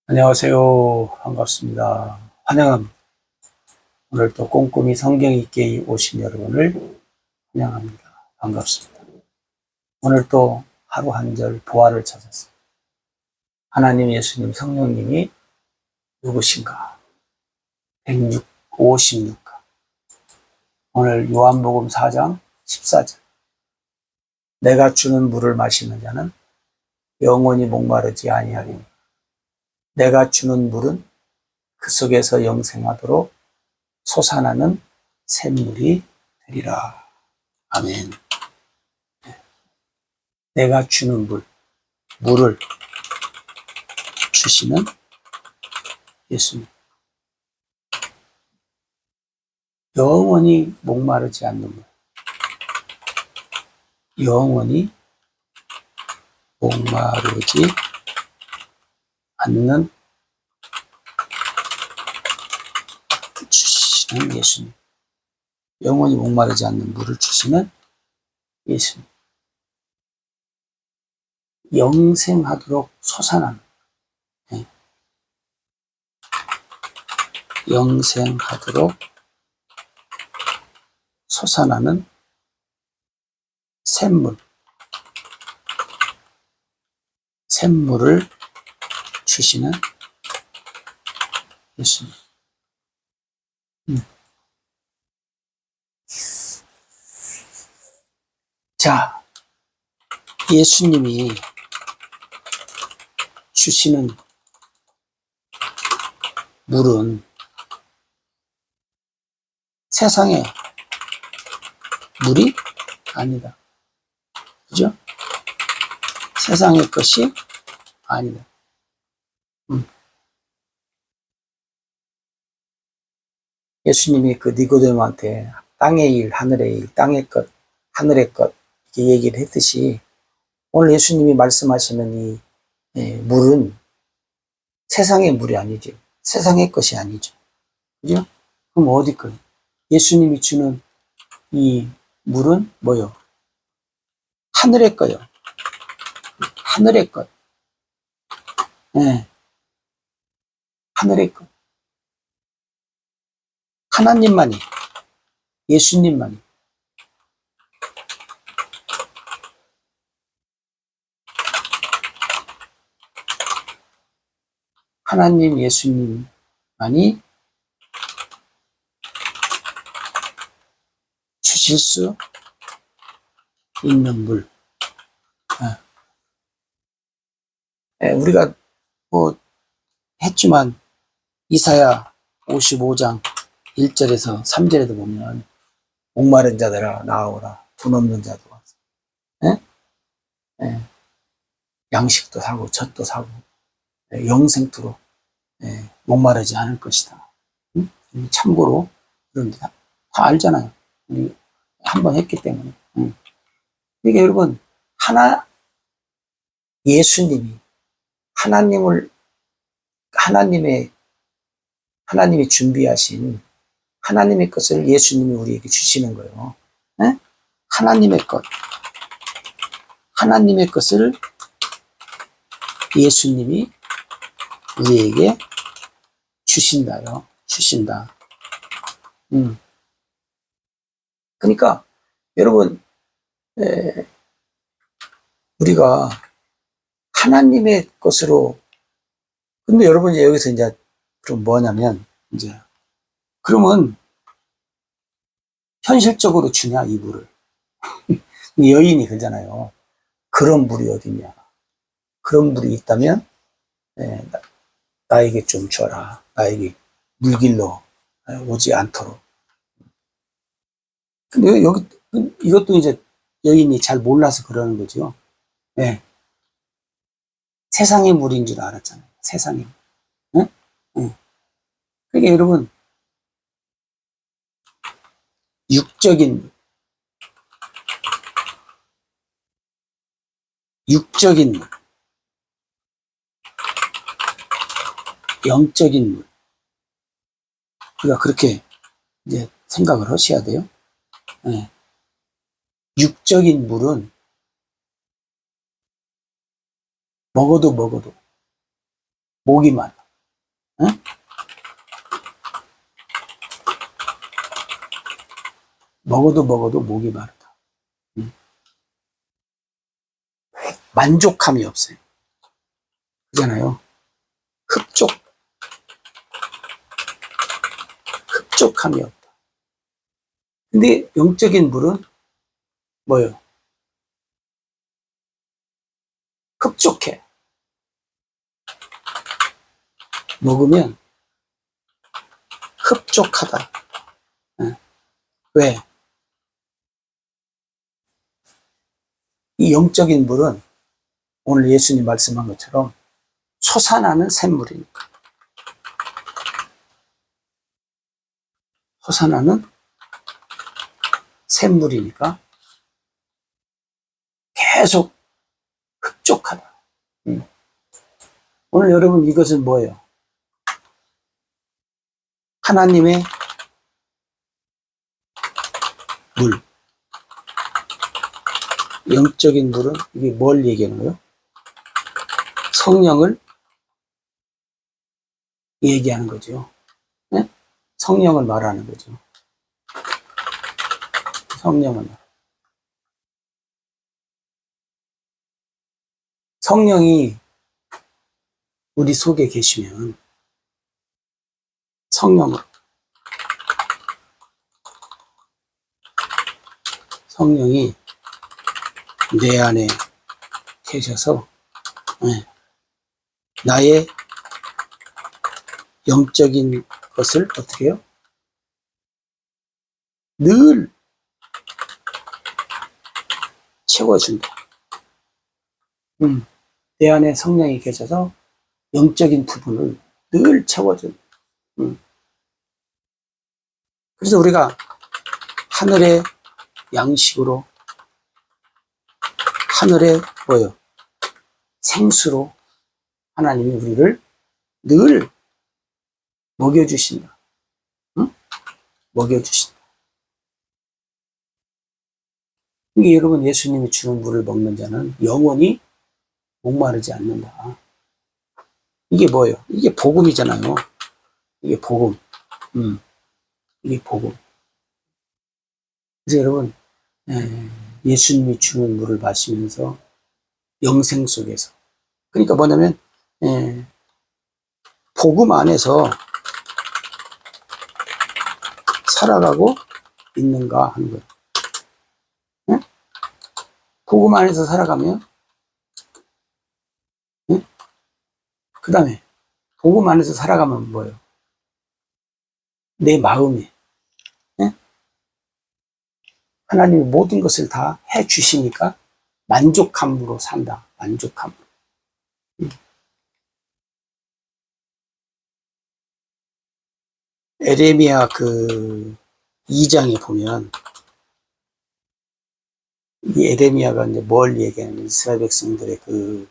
안녕하세요. 반갑습니다. 환영합니다. 오늘 또 꼼꼼히 성경 읽기에 오신 여러분을 환영합니다. 반갑습니다. 오늘 또 하루 한 절 보화를 찾았어요. 하나님, 예수님, 성령님이 누구신가? 156가. 오늘 요한복음 4장 14절. 내가 주는 물을 마시는 자는 영원히 목마르지 아니하리니 내가 주는 물은 그 속에서 영생하도록 솟아나는 샘물이 되리라. 아멘. 내가 주는 물을 주시는 예수님. 영원히 목마르지 않는 물. 영원히 목마르지 않는 주시는 예수님. 영원히 목마르지 않는 물을 주시는 예수님. 영생하도록 솟아나는, 네. 영생하도록 솟아나는 샘물을 주시는 예수님. 자, 예수님이 주시는 물은 세상의 물이 아니다. 그죠? 세상의 것이 아니다. 예수님이 그 니고데모한테 땅의 일, 하늘의 일, 땅의 것, 하늘의 것 이렇게 얘기를 했듯이 오늘 예수님이 말씀하시는 이 물은 세상의 물이 아니죠. 세상의 것이 아니죠. 그죠? 그럼 어디 거예요? 예수님이 주는 이 물은 뭐요? 하늘의 거요. 하늘의 것. 네. 하늘의 것. 하나님만이, 예수님만이. 하나님, 예수님만이 주실 수 있는 물. 우리가 뭐 했지만 이사야 55장 1절에서 3절에도 보면 목마른 자들아 나아오라 돈 없는 자도 와서 양식도 사고 젖도 사고 영생토록 목마르지 않을 것이다. 참고로 그런데 다 알잖아요. 우리 한번 했기 때문에. 그러니까 여러분 예수님이 하나님이 준비하신 하나님의 것을 예수님이 우리에게 주시는 거예요. 네? 하나님의 것을 예수님이 우리에게 주신다요. 주신다. 그러니까 여러분 우리가 하나님의 것으로 근데 여러분 여기서 이제 그럼 뭐냐면 이제 그러면 현실적으로 주냐 이 물을 여인이 그러잖아요. 그런 물이 어디냐. 그런 물이 있다면 나에게 좀 줘라. 나에게 물길로 오지 않도록. 근데 여기 이것도 이제 여인이 잘 몰라서 그러는 거죠. 네. 세상의 물인 줄 알았잖아요. 세상의 물. 응? 응. 그러니까 여러분 육적인 물, 영적인 물. 우리가 그렇게 이제 생각을 하셔야 돼요. 네. 육적인 물은 먹어도 목이 말라. 응? 먹어도 목이 마르다. 응? 만족함이 없어요. 그잖아요. 흡족함이 없다. 근데 영적인 물은 뭐예요? 흡족해. 먹으면 흡족하다. 응? 왜? 이 영적인 물은 오늘 예수님 말씀한 것처럼 솟아나는 샘물이니까. 솟아나는 샘물이니까 계속 흡족하다. 오늘 여러분 이것은 뭐예요? 하나님의 물. 영적인 물은 이게 뭘 얘기하는 거예요? 성령을 얘기하는 거죠. 네? 성령을 말하는 거죠. 성령을. 성령이 우리 속에 계시면 성령이 내 안에 계셔서 나의 영적인 것을 어떻게 해요? 늘 채워준다. 내 안에 성령이 계셔서 영적인 부분을 늘 채워준다. 그래서 우리가 하늘의 양식으로, 하늘의 뭐요? 생수로 하나님이 우리를 늘 먹여주신다. 먹여주신다. 이게 여러분 예수님이 주는 물을 먹는 자는 영원히 목마르지 않는다. 이게 뭐예요? 이게 복음이잖아요. 이게 복음. 이게 복음. 그래서 여러분 예수님이 주는 물을 마시면서 영생 속에서, 그러니까 뭐냐면 복음 안에서 살아가고 있는가 하는 거예요. 복음 안에서 살아가면, 그 다음에 복음 안에서 살아가면 뭐예요? 내 마음에 하나님이 모든 것을 다 해주시니까 만족함으로 산다. 만족함으로. 에레미야 그 2장에 보면, 이 에레미야가 이제 뭘 얘기하냐면 이스라엘 백성들의 그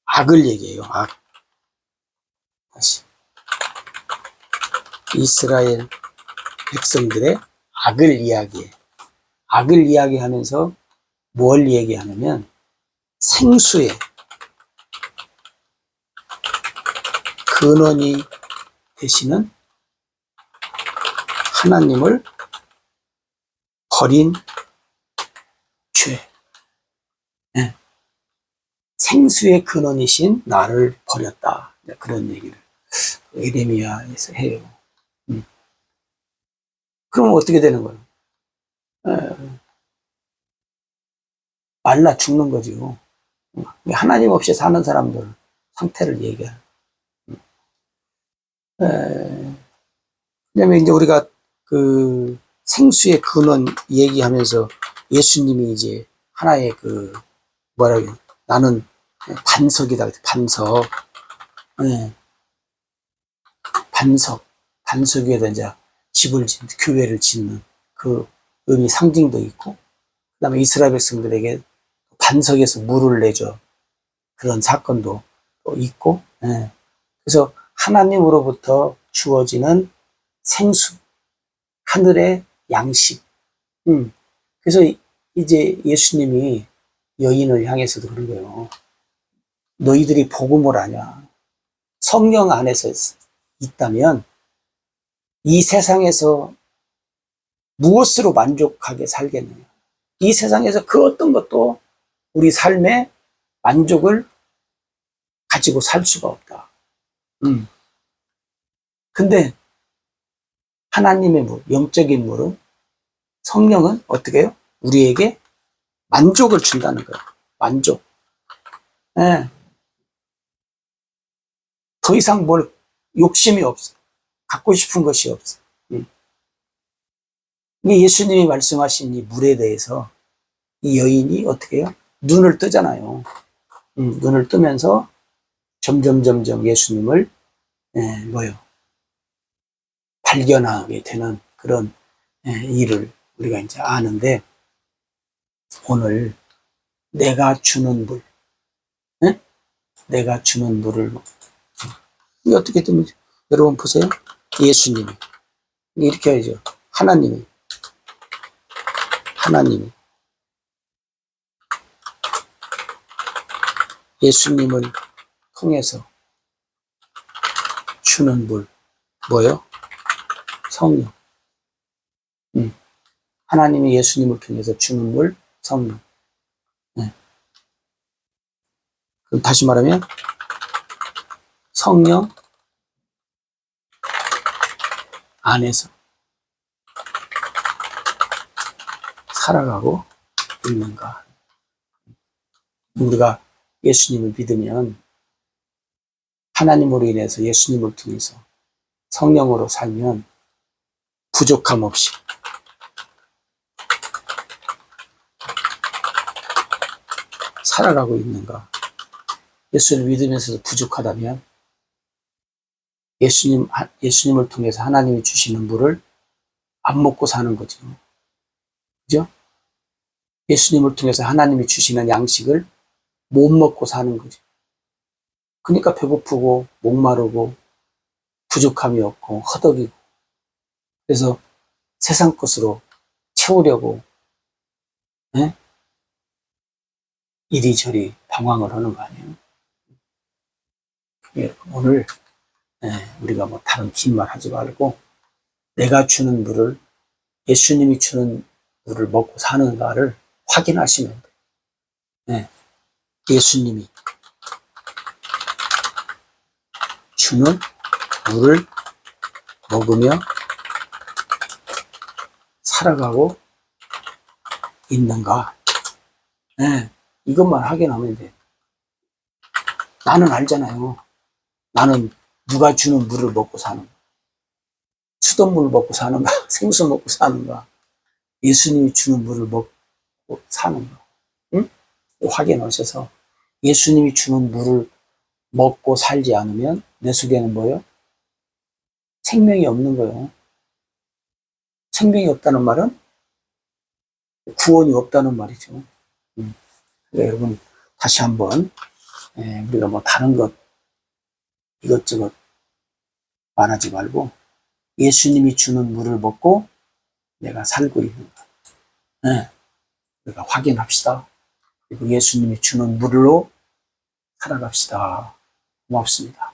악을 얘기해요. 악. 다시. 이스라엘 백성들의 악을 이야기해. 악을 이야기하면서 뭘 얘기하냐면 생수의 근원이 되시는 하나님을 버린 죄. 생수의 근원이신 나를 버렸다. 그런 얘기를 에레미야에서 해요. 그러면 어떻게 되는 거예요? 말라 죽는 거죠. 하나님 없이 사는 사람들 상태를 얘기해요. 그다음에 이제 우리가 그 생수의 근원 얘기하면서 예수님이 이제 하나의 그 뭐라고, 나는 반석이다. 반석. 반석 위에다 이제 집을 짓는, 교회를 짓는 그 의미 상징도 있고, 그 다음에 이스라엘 백성들에게 반석에서 물을 내줘. 그런 사건도 있고, 그래서 하나님으로부터 주어지는 생수, 하늘의 양식. 그래서 이제 예수님이 여인을 향해서도 그런 거예요. 너희들이 복음을 아냐? 성령 안에서 있다면 이 세상에서 무엇으로 만족하게 살겠느냐. 이 세상에서 그 어떤 것도 우리 삶의 만족을 가지고 살 수가 없다. 근데 하나님의 물, 영적인 물은, 성령은 어떻게 해요? 우리에게 만족을 준다는 거예요. 만족. 예. 더 이상 뭘 욕심이 없어. 갖고 싶은 것이 없어. 예수님이 말씀하신 이 물에 대해서 이 여인이 어떻게 해요? 눈을 뜨잖아요. 눈을 뜨면서 점점 예수님을 뭐요? 발견하게 되는 그런 일을 우리가 이제 아는데, 오늘 내가 주는 물, 내가 주는 물을, 이게 어떻게 되면, 여러분 보세요. 예수님이 이렇게 하죠. 하나님이 예수님을 통해서 주는 물, 뭐요? 성령. 하나님이 예수님을 통해서 주는 물, 성령. 그럼 다시 말하면 성령 안에서 살아가고 있는가. 우리가 예수님을 믿으면, 하나님으로 인해서 예수님을 통해서 성령으로 살면 부족함 없이 살아가고 있는가. 예수를 믿으면서도 부족하다면 예수님을 통해서 하나님이 주시는 물을 안 먹고 사는 거죠. 그죠? 예수님을 통해서 하나님이 주시는 양식을 못 먹고 사는 거죠. 그러니까 배고프고 목마르고 부족함이 없고 허덕이고, 그래서 세상 것으로 채우려고 이리저리 방황을 하는 거 아니에요? 오늘 우리가 뭐 다른 긴 말 하지 말고, 내가 주는 물을, 예수님이 주는 물을 먹고 사는가를 확인하시면 돼요. 예수님이 주는 물을 먹으며 살아가고 있는가. 이것만 확인하면 돼. 나는 알잖아요. 나는 누가 주는 물을 먹고 사는가. 수돗물을 먹고 사는가, 생수 먹고 사는가, 예수님이 주는 물을 먹고 사는가. 확인하셔서 예수님이 주는 물을 먹고 살지 않으면 내 속에는 뭐예요? 생명이 없는 거예요. 생명이 없다는 말은 구원이 없다는 말이죠. 여러분, 다시 한번 우리가 뭐 다른 것 이것저것 말하지 말고, 예수님이 주는 물을 먹고 내가 살고 있는가, 우리가 확인합시다. 그리고 예수님이 주는 물로 살아갑시다. 고맙습니다.